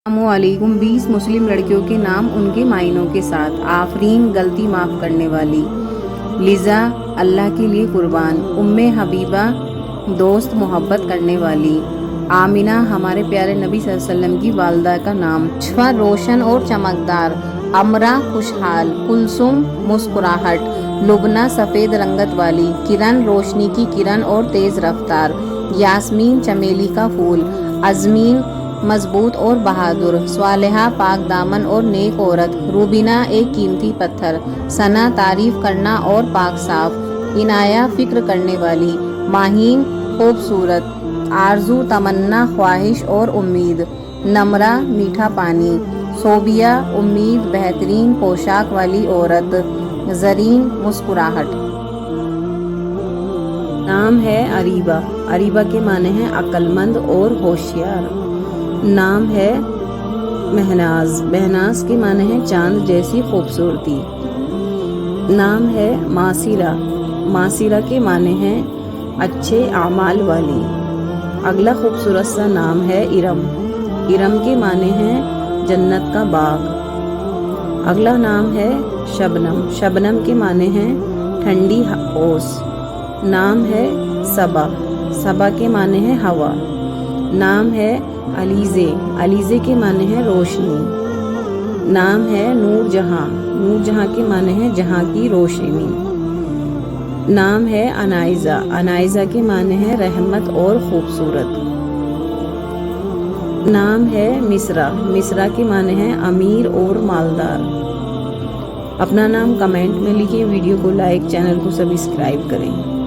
السلام علیکم 20 مسلم لڑکیوں کے نام ان کے معنوں کے ساتھ۔ آفرین غلطی معاف کرنے والی، لذا اللہ کے لیے قربان، حبیبہ دوست محبت کرنے والی، آمینہ ہمارے پیارے نبی صلی اللہ علیہ وسلم کی والدہ کا نام، شفا روشن اور چمکدار، امرا خوشحال، کلثوم مسکراہٹ، لبنہ سفید رنگت والی، کرن روشنی کی کرن اور تیز رفتار، یاسمین چمیلی کا پھول، ازمین مضبوط اور بہادر، صالحہ پاک دامن اور نیک عورت، روبینہ ایک قیمتی پتھر، ثنا تعریف کرنا اور پاک صاف، عنایہ فکر کرنے والی، ماہین خوبصورت، آرزو تمنا خواہش اور امید، نمرہ میٹھا پانی، صوبیہ امید بہترین پوشاک والی عورت، زرین مسکراہٹ۔ نام ہے اریبہ، اریبہ کے معنی ہیں عقل مند اور ہوشیار۔ نام ہے مہناز، مہناز کے معنی ہیں چاند جیسی خوبصورتی۔ نام ہے ماسرہ، ماسرہ کے معنی ہیں اچھے اعمال والی۔ اگلا خوبصورت سا نام ہے ارم، ارم کے معنی ہیں جنت کا باغ۔ اگلا نام ہے شبنم، شبنم کے معنی ہیں ٹھنڈی اوس۔ نام ہے صبا، صبا کے معنی ہے ہوا۔ نام ہے علیزے، علیزے کے معنی ہے روشنی۔ نام ہے نور جہاں، نور جہاں کے معنی ہے جہاں کی روشنی۔ نام ہے انائزہ، انائزہ کے معنی ہے رحمت اور خوبصورت۔ نام ہے مصرا، مصرا کے معنی ہے امیر اور مالدار۔ اپنا نام کمنٹ میں لکھیں، ویڈیو کو لائک، چینل کو سبسکرائب کریں۔